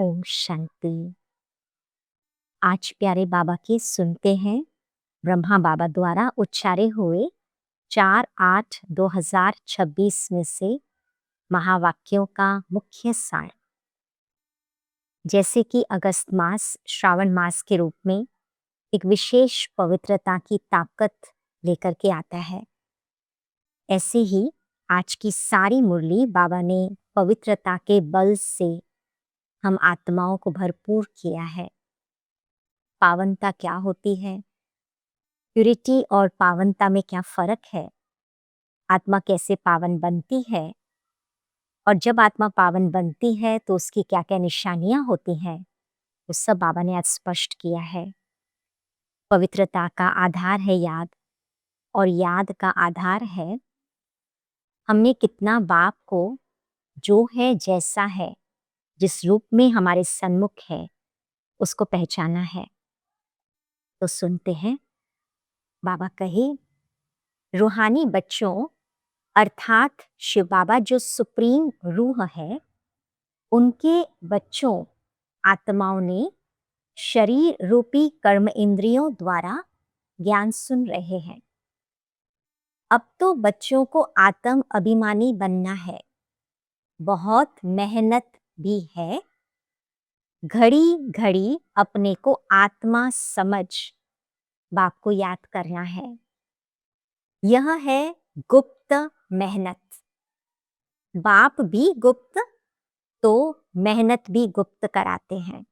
ओम शांति। आज प्यारे बाबा की सुनते हैं ब्रह्मा बाबा द्वारा उच्चारे हुए 4/8/2026 में से महावाक्यों का मुख्य सार। जैसे कि अगस्त मास श्रावण मास के रूप में एक विशेष पवित्रता की ताकत लेकर के आता है, ऐसे ही आज की सारी मुरली बाबा ने पवित्रता के बल से हम आत्माओं को भरपूर किया है। पावनता क्या होती है, प्यूरिटी और पावनता में क्या फर्क है, आत्मा कैसे पावन बनती है, और जब आत्मा पावन बनती है तो उसकी क्या क्या निशानियां होती हैं, वो सब बाबा ने आज स्पष्ट किया है। पवित्रता का आधार है याद, और याद का आधार है हमने कितना बाप को जो है जैसा है, जिस रूप में हमारे सन्मुख है, उसको पहचाना है। तो सुनते हैं बाबा कहे, रूहानी बच्चों अर्थात शिव बाबा जो सुप्रीम रूह है, उनके बच्चों आत्माओं ने शरीर रूपी कर्म इंद्रियों द्वारा ज्ञान सुन रहे हैं। अब तो बच्चों को आत्म अभिमानी बनना है, बहुत मेहनत भी है। घड़ी घड़ी अपने को आत्मा समझ बाप को याद करना है। यह है गुप्त मेहनत। बाप भी गुप्त तो मेहनत भी गुप्त कराते हैं।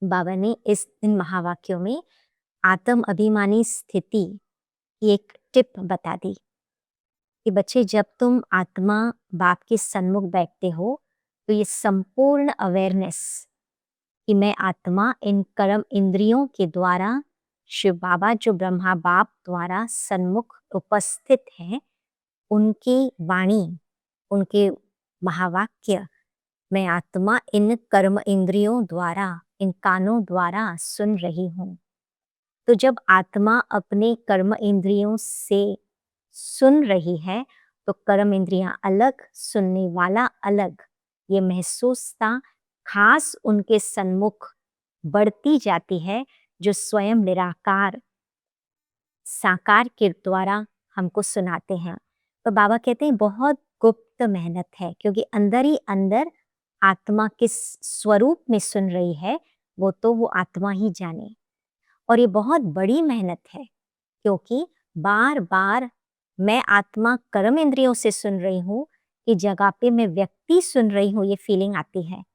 बाबा ने इस इन महावाक्यों में आत्म अभिमानी स्थिति की एक टिप बता दी कि बच्चे, जब तुम आत्मा बाप के सन्मुख बैठते हो तो ये संपूर्ण अवेयरनेस कि मैं आत्मा इन कर्म इंद्रियों के द्वारा शिव बाबा जो ब्रह्मा बाप द्वारा सन्मुख उपस्थित हैं, उनकी वाणी, उनके महावाक्य, मैं आत्मा इन कर्म इंद्रियों द्वारा, इन कानों द्वारा सुन रही हूँ। तो जब आत्मा अपने कर्म इंद्रियों से सुन रही है तो कर्म इंद्रियां अलग, सुनने वाला अलग, ये महसूसता खास उनके सन्मुख बढ़ती जाती है, जो स्वयं निराकार साकार के द्वारा हमको सुनाते हैं। तो बाबा कहते हैं बहुत गुप्त मेहनत है, क्योंकि अंदर ही अंदर आत्मा किस स्वरूप में सुन रही है वो तो वो आत्मा ही जाने। और ये बहुत बड़ी मेहनत है, क्योंकि बार बार मैं आत्मा कर्म इंद्रियों से सुन रही हूँ कि जगह पे मैं व्यक्ति सुन रही हूँ, ये फीलिंग आती है,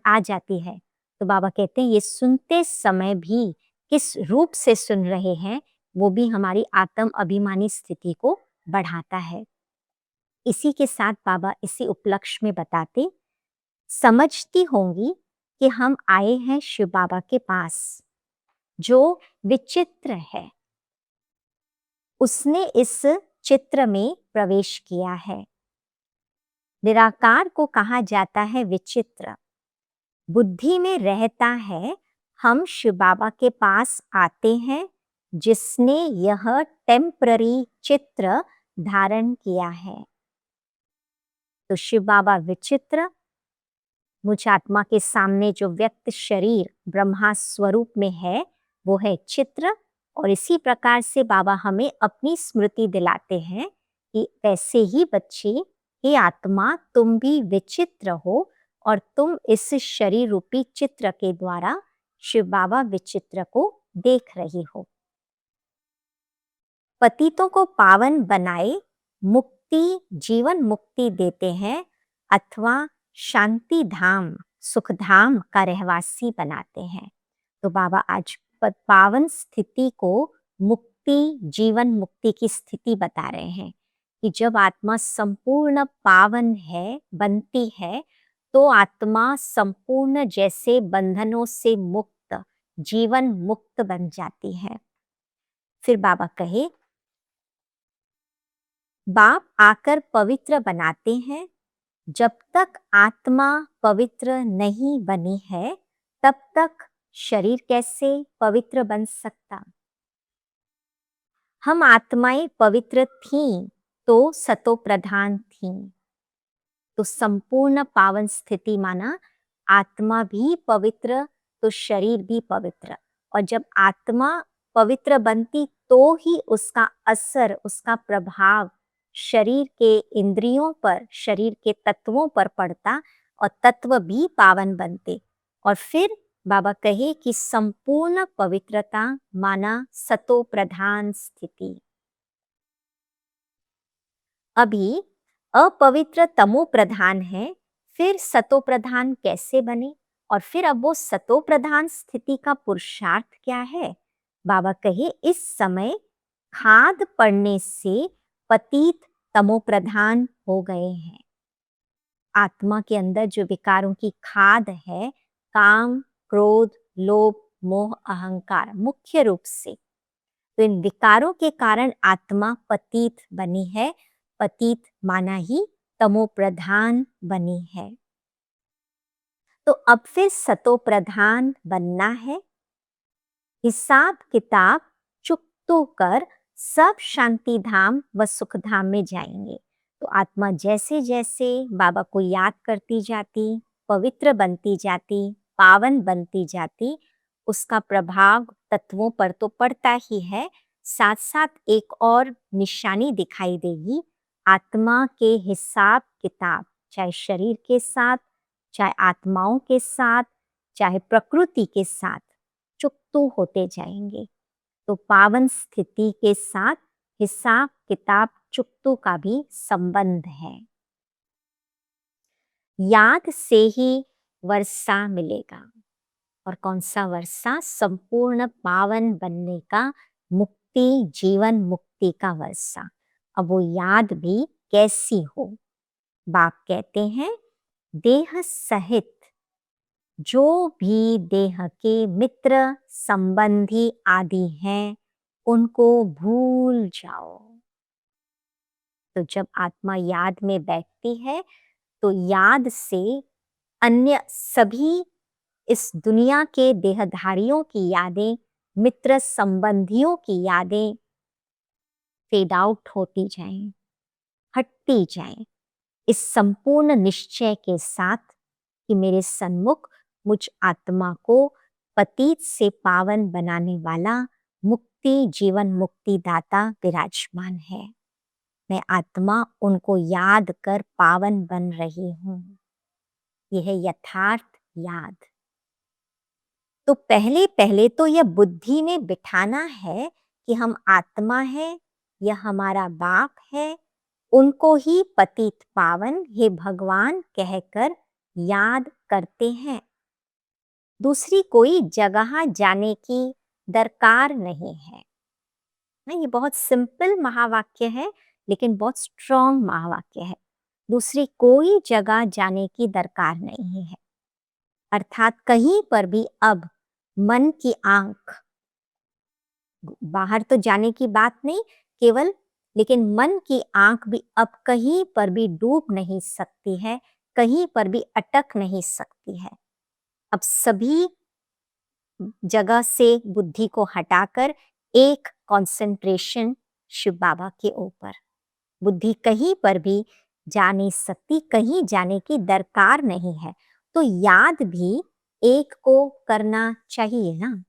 आ जाती है। तो बाबा कहते हैं ये सुनते समय भी किस रूप से सुन रहे हैं वो भी हमारी आत्म अभिमानी स्थिति को बढ़ाता है। इसी के साथ बाबा इसी उपलक्ष्य में बताते, समझती होंगी कि हम आए हैं शिव बाबा के पास जो विचित्र है। उसने इस चित्र में प्रवेश किया है। निराकार को कहा जाता है विचित्र। बुद्धि में रहता है हम शिव बाबा के पास आते हैं जिसने यह टेम्पररी चित्र धारण किया है। तो शिव बाबा विचित्र, मुझ आत्मा के सामने जो व्यक्त शरीर ब्रह्मा स्वरूप में है वो है चित्र। और इसी प्रकार से बाबा हमें अपनी स्मृति दिलाते हैं कि वैसे ही बच्चे, हे आत्मा, तुम भी विचित्र हो और तुम इस शरीर रूपी चित्र के द्वारा शिव बाबा विचित्र को देख रही हो। पतितों को पावन बनाए मुक्ति, जीवन मुक्ति देते हैं अथवा शांति धाम, सुख धाम का रहवासी बनाते हैं। तो बाबा आज पावन स्थिति को मुक्ति, जीवन मुक्ति की स्थिति बता रहे हैं कि जब आत्मा संपूर्ण पावन है, बनती है, तो आत्मा संपूर्ण जैसे बंधनों से मुक्त, जीवन मुक्त बन जाती है। फिर बाबा कहे, बाप आकर पवित्र बनाते हैं। जब तक आत्मा पवित्र नहीं बनी है तब तक शरीर कैसे पवित्र बन सकता। हम आत्माएं पवित्र थीं तो सतो प्रधान थीं। तो संपूर्ण पावन स्थिति माना आत्मा भी पवित्र तो शरीर भी पवित्र, और जब आत्मा पवित्र बनती तो ही उसका असर, उसका प्रभाव शरीर के इंद्रियों पर, शरीर के तत्वों पर पड़ता और तत्व भी पावन बनते। और फिर बाबा कहे कि संपूर्ण पवित्रता माना सतो प्रधान स्थिति। अभी अपवित्र तमो प्रधान है, फिर सतो प्रधान कैसे बने, और फिर अब वो सतो प्रधान स्थिति का पुरुषार्थ क्या है? बाबा कहे इस समय खाद पड़ने से पतित तमो प्रधान हो गए हैं। आत्मा के अंदर जो विकारों की खाद है, काम, क्रोध, लोभ, मोह, अहंकार, मुख्य रूप से तो इन विकारों के कारण आत्मा पतित बनी है। पतित माना ही तमो प्रधान बनी है। तो अब फिर सतो प्रधान बनना है। हिसाब किताब चुकतो कर सब शांति धाम व सुख धाम में जाएंगे। तो आत्मा जैसे जैसे बाबा को याद करती जाती, पवित्र बनती जाती, पावन बनती जाती, उसका प्रभाव तत्वों पर तो पड़ता ही है, साथ साथ एक और निशानी दिखाई देगी। आत्मा के हिसाब किताब, चाहे शरीर के साथ, चाहे आत्माओं के साथ, चाहे प्रकृति के साथ, चुकतू होते जाएंगे। तो पावन स्थिति के साथ हिसाब किताब चुकतू का भी संबंध है। याद से ही वर्षा मिलेगा। और कौन सा वर्षा? संपूर्ण पावन बनने का, मुक्ति, जीवन मुक्ति का वर्षा। अब वो याद भी कैसी हो? बाप कहते हैं देह सहित जो भी देह के मित्र संबंधी आदि हैं उनको भूल जाओ। तो जब आत्मा याद में बैठती है तो याद से अन्य सभी इस दुनिया के देहधारियों की यादें, मित्र संबंधियों की यादें फेड आउट होती जाएं, हटती जाएं, इस संपूर्ण निश्चय के साथ कि मेरे सन्मुख मुझ आत्मा को पतित से पावन बनाने वाला मुक्ति, जीवन मुक्ति दाता विराजमान है। मैं आत्मा उनको याद कर पावन बन रही हूं। यह है यथार्थ याद। तो पहले पहले तो यह बुद्धि में बिठाना है कि हम आत्मा है, यह हमारा बाप है, उनको ही पतित पावन हे भगवान कहकर याद करते हैं। दूसरी कोई जगह जाने की दरकार नहीं है। ये बहुत सिंपल महावाक्य है, लेकिन बहुत स्ट्रॉन्ग महावाक्य है। दूसरी कोई जगह जाने की दरकार नहीं है। अर्थात कहीं पर भी अब मन की आंख, बाहर तो जाने की बात नहीं केवल, लेकिन मन की आंख भी अब कहीं पर भी डूब नहीं सकती है, कहीं पर भी अटक नहीं सकती है। अब सभी जगह से बुद्धि को हटाकर एक कंसंट्रेशन शिव बाबा के ऊपर। बुद्धि कहीं पर भी जा नहीं सकती, कहीं जाने की दरकार नहीं है। तो याद भी एक को करना चाहिए ना।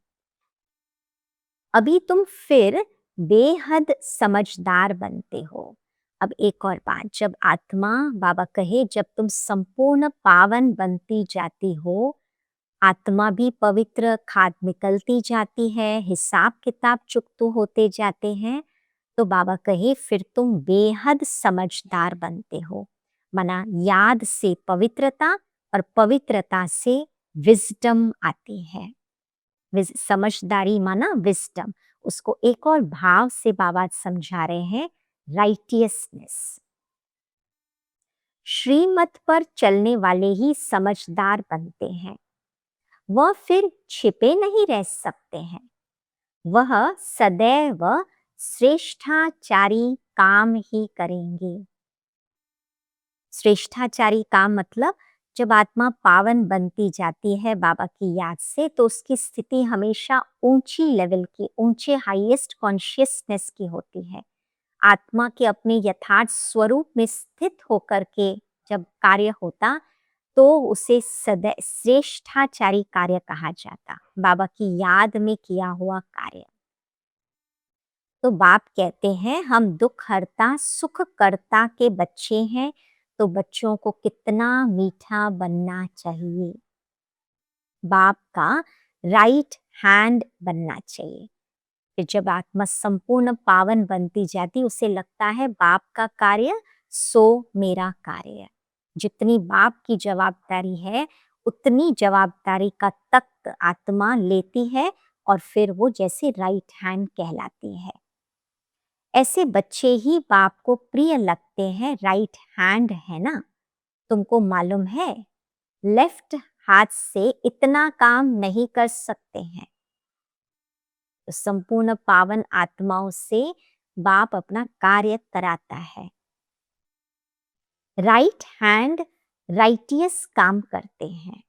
अभी तुम फिर बेहद समझदार बनते हो। अब एक और बात, जब आत्मा, बाबा कहे जब तुम संपूर्ण पावन बनती जाती हो, आत्मा भी पवित्र, खाद निकलती जाती है, हिसाब किताब चुकतू होते जाते हैं, तो बाबा कहे फिर तुम बेहद समझदार बनते हो। माना याद से पवित्रता और पवित्रता से विजडम आती है। समझदारी माना विजडम। उसको एक और भाव से बाबा समझा रहे हैं, राइटियसनेस। श्रीमत पर चलने वाले ही समझदार बनते हैं। वह फिर छिपे नहीं रह सकते हैं। वह सदैव श्रेष्ठाचारी काम ही करेंगे। श्रेष्ठाचारी काम मतलब जब आत्मा पावन बनती जाती है बाबा की याद से, तो उसकी स्थिति हमेशा ऊंची लेवल की, ऊंचे हाईएस्ट कॉन्शियसनेस की होती है। आत्मा के अपने यथार्थ स्वरूप में स्थित होकर के जब कार्य होता, तो उसे सदै श्रेष्ठाचारी कार्य कहा जाता, बाबा की याद में किया हुआ कार्य। तो बाप कहते हैं हम दुख हरता सुख करता के बच्चे हैं, तो बच्चों को कितना मीठा बनना चाहिए, बाप का राइट हैंड बनना चाहिए। फिर जब आत्मा संपूर्ण पावन बनती जाती, उसे लगता है बाप का कार्य सो मेरा कार्य। जितनी बाप की जवाबदारी है, उतनी जवाबदारी का तख्त आत्मा लेती है और फिर वो जैसे राइट हैंड कहलाती है। ऐसे बच्चे ही बाप को प्रिय लगते हैं, राइट हैंड है ना। तुमको मालूम है लेफ्ट हाथ से इतना काम नहीं कर सकते हैं। तो संपूर्ण पावन आत्माओं से बाप अपना कार्य कराता है। राइट हैंड राइटियस काम करते हैं।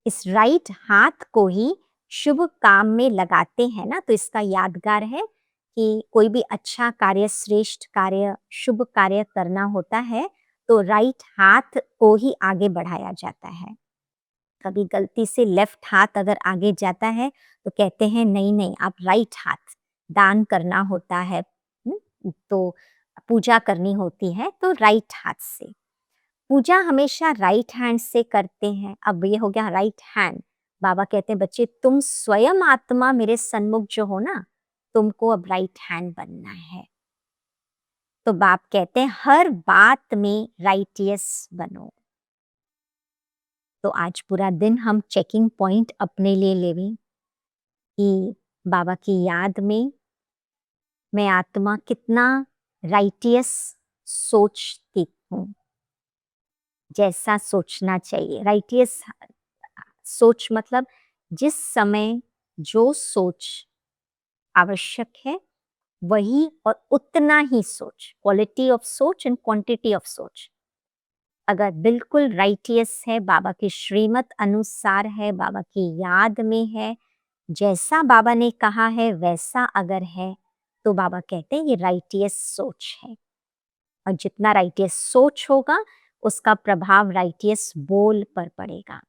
इस राइट हाथ को ही शुभ काम में लगाते हैं ना, तो इसका यादगार है कि कोई भी अच्छा कार्य, श्रेष्ठ कार्य, शुभ कार्य करना होता है तो राइट हाथ को ही आगे बढ़ाया जाता है। कभी गलती से लेफ्ट हाथ अगर आगे जाता है तो कहते हैं नहीं नहीं, आप राइट हाथ, दान करना होता है, तो पूजा करनी होती है तो राइट हाथ से। पूजा हमेशा राइट हैंड से करते हैं। अब ये हो गया राइट हैंड। बाबा कहते हैं बच्चे तुम स्वयं आत्मा मेरे सन्मुख जो हो ना, तुमको अब राइट हैंड बनना है। तो बाप कहते हैं हर बात में राइटियस बनो। तो आज पूरा दिन हम चेकिंग पॉइंट अपने लिए लेवें कि बाबा की याद में मैं आत्मा कितना राइटियस सोचती हूँ, जैसा सोचना चाहिए। राइटियस सोच मतलब जिस समय जो सोच आवश्यक है वही और उतना ही सोच, क्वालिटी ऑफ सोच एंड क्वांटिटी ऑफ सोच। अगर बिल्कुल राइटियस है, बाबा की श्रीमत अनुसार है, बाबा की याद में है, जैसा बाबा ने कहा है वैसा अगर है, तो बाबा कहते हैं ये राइटियस सोच है। और जितना राइटियस सोच होगा उसका प्रभाव राइटियस बोल पर पड़ेगा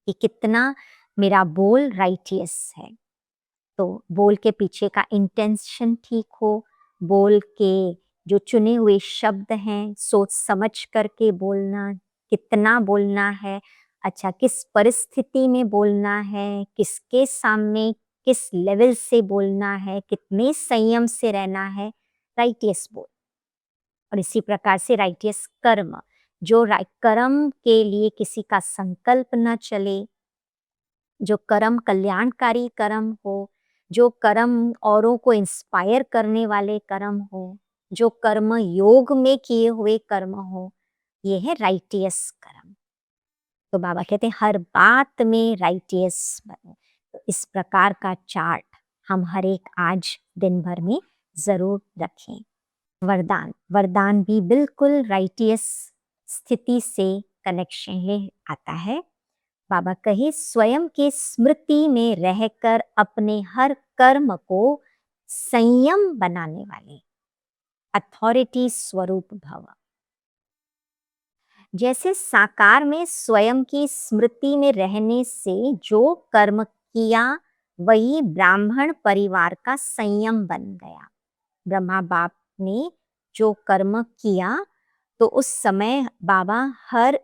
कि कितना मेरा बोल राइटियस है। तो बोल के पीछे का इंटेंशन ठीक हो, बोल के जो चुने हुए शब्द हैं सोच समझ करके बोलना, कितना बोलना है, अच्छा किस परिस्थिति में बोलना है, किसके सामने किस लेवल से बोलना है, कितने संयम से रहना है, राइटियस बोल। और इसी प्रकार से राइटियस कर्म, जो कर्म के लिए किसी का संकल्प न चले, जो कर्म कल्याणकारी कर्म हो, जो कर्म औरों को इंस्पायर करने वाले कर्म हो, जो कर्म योग में किए हुए कर्म हो, ये है राइटियस कर्म। तो बाबा कहते हैं हर बात में राइटियस बनो। तो इस प्रकार का चार्ट हम हर एक आज दिन भर में जरूर रखें। वरदान, वरदान भी बिल्कुल राइटियस स्थिति से कनेक्शन ले आता है। बाबा कहे स्वयं के स्मृति में रहकर अपने हर कर्म को संयम बनाने वाले अथॉरिटी स्वरूप भव। जैसे साकार में स्वयं की स्मृति में रहने से जो कर्म किया वही ब्राह्मण परिवार का संयम बन गया। ब्रह्मा बाप ने जो कर्म किया तो उस समय बाबा हर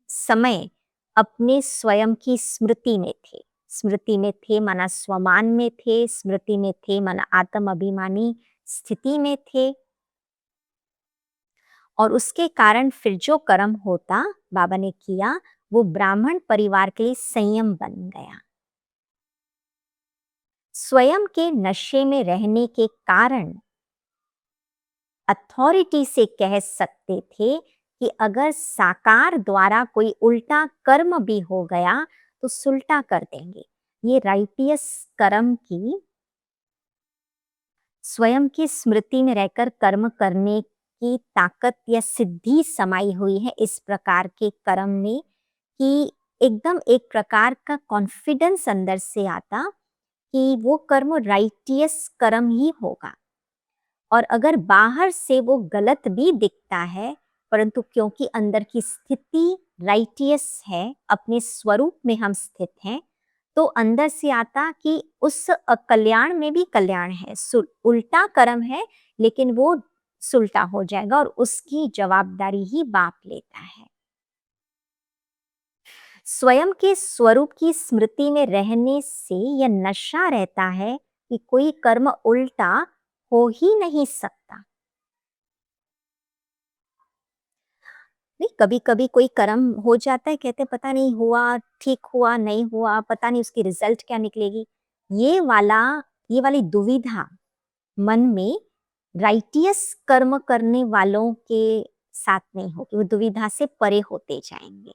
समय अपने स्वयं की स्मृति में थे। स्मृति में थे माना स्वमान में थे, स्मृति में थे माना आत्म अभिमानी स्थिति में थे। और उसके कारण फिर जो कर्म होता बाबा ने किया वो ब्राह्मण परिवार के लिए संयम बन गया। स्वयं के नशे में रहने के कारण अथॉरिटी से कह सकते थे कि अगर साकार द्वारा कोई उल्टा कर्म भी हो गया तो सुलटा कर देंगे। ये राइटियस कर्म की स्वयं की स्मृति में रहकर कर्म करने की ताकत या सिद्धि समाई हुई है इस प्रकार के कर्म में कि एकदम एक प्रकार का कॉन्फिडेंस अंदर से आता कि वो कर्म राइटियस कर्म ही होगा। और अगर बाहर से वो गलत भी दिखता है परंतु क्योंकि अंदर की स्थिति राइटियस है, अपने स्वरूप में हम स्थित हैं, तो अंदर से आता कि उस कल्याण में भी कल्याण है, उल्टा कर्म है, लेकिन वो सुलटा हो जाएगा और उसकी जवाबदारी ही बाप लेता है। स्वयं के स्वरूप की स्मृति में रहने से यह नशा रहता है कि कोई कर्म उल्टा हो ही नहीं सकता। नहीं, कभी कभी कोई कर्म हो जाता है, कहते पता नहीं हुआ, ठीक हुआ, नहीं हुआ, पता नहीं उसकी रिजल्ट क्या निकलेगी। ये वाला ये वाली दुविधा मन में राइटियस कर्म करने वालों के साथ नहीं होगी, वो दुविधा से परे होते जाएंगे।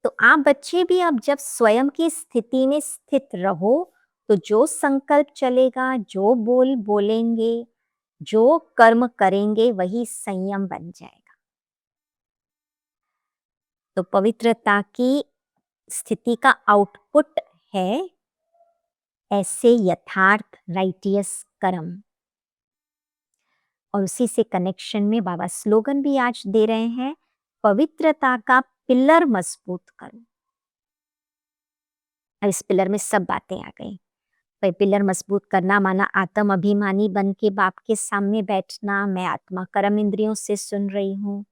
तो आप बच्चे भी अब जब स्वयं की स्थिति में स्थित रहो, तो जो संकल्प चलेगा, जो बोल बोलेंगे, जो कर्म करेंगे, वही संयम बन जाएगा। तो पवित्रता की स्थिति का आउटपुट है ऐसे यथार्थ राइटियस कर्म। और उसी से कनेक्शन में बाबा स्लोगन भी आज दे रहे हैं, पवित्रता का पिलर मजबूत करो। अब इस पिलर में सब बातें आ गई। पिलर मजबूत करना माना आत्म अभिमानी बन के बाप के सामने बैठना, मैं आत्मा कर्म इंद्रियों से सुन रही हूँ,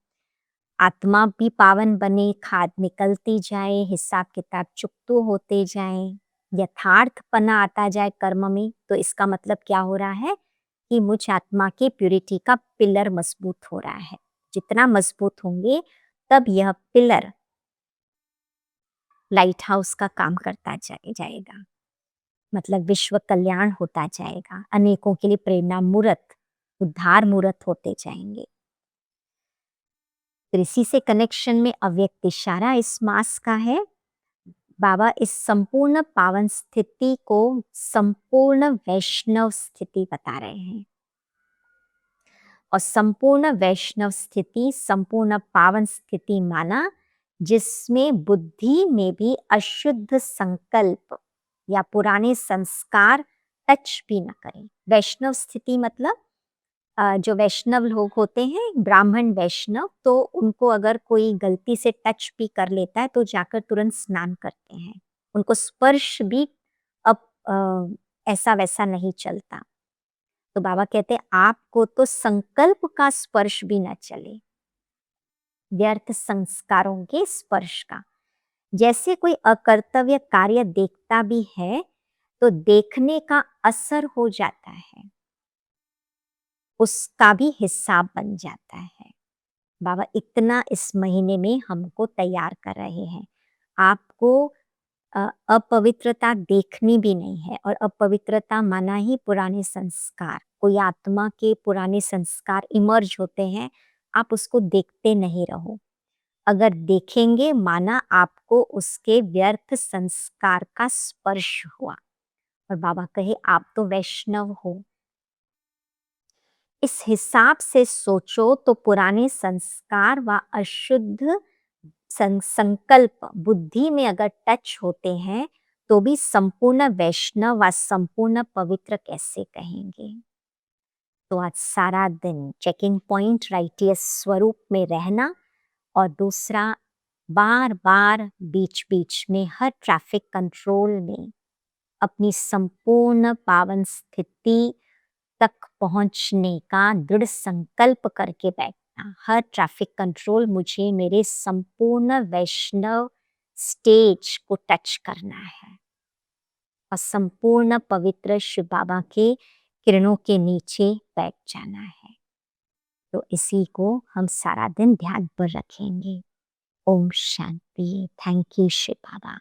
आत्मा भी पावन बने, खाद निकलती जाए, हिसाब किताब चुकतो होते जाए, यथार्थपना आता जाए कर्म में। तो इसका मतलब क्या हो रहा है कि मुझ आत्मा के प्यूरिटी का पिलर मजबूत हो रहा है। जितना मजबूत होंगे तब यह पिलर लाइट हाउस का काम करता जाएगा, मतलब विश्व कल्याण होता जाएगा, अनेकों के लिए प्रेरणा मूर्त, उद्धार मूर्त होते जाएंगे। तो इसी से कनेक्शन में अव्यक्त इशारा इस मास का है। बाबा इस संपूर्ण पावन स्थिति को संपूर्ण वैष्णव स्थिति बता रहे हैं। और संपूर्ण वैष्णव स्थिति, संपूर्ण पावन स्थिति माना जिसमें बुद्धि में भी अशुद्ध संकल्प या पुराने संस्कार टच भी न करें। वैष्णव स्थिति मतलब जो वैष्णव लोग होते हैं, ब्राह्मण वैष्णव, तो उनको अगर कोई गलती से टच भी कर लेता है तो जाकर तुरंत स्नान करते हैं, उनको स्पर्श भी अब ऐसा वैसा नहीं चलता। तो बाबा कहते हैं आपको तो संकल्प का स्पर्श भी न चले, व्यर्थ संस्कारों के स्पर्श का। जैसे कोई अकर्तव्य कार्य देखता भी है तो देखने का असर हो जाता है, उसका भी हिसाब बन जाता है। बाबा इतना इस महीने में हमको तैयार कर रहे हैं। आपको अपवित्रता देखनी भी नहीं है, और अपवित्रता माना ही पुराने संस्कार, कोई आत्मा के पुराने संस्कार इमर्ज होते हैं, आप उसको देखते नहीं रहो। अगर देखेंगे माना आपको उसके व्यर्थ संस्कार का स्पर्श हुआ। और बाबा कहे आप तो वैष्णव हो, इस हिसाब से सोचो तो पुराने संस्कार व अशुद्ध संकल्प बुद्धि में अगर टच होते हैं तो भी संपूर्ण वैष्णव व संपूर्ण पवित्र कैसे कहेंगे। तो आज सारा दिन चेकिंग पॉइंट राइटियस स्वरूप में रहना, और दूसरा बार बार बीच बीच में हर ट्रैफिक कंट्रोल में अपनी संपूर्ण पावन स्थिति तक पहुंचने का दृढ़ संकल्प करके बैठना। हर ट्रैफिक कंट्रोल मुझे मेरे संपूर्ण वैष्णव स्टेज को टच करना है और संपूर्ण पवित्र शिव बाबा के किरणों के नीचे बैठ जाना है। तो इसी को हम सारा दिन ध्यान पर रखेंगे। ओम शांति। Thank you Shiv Baba.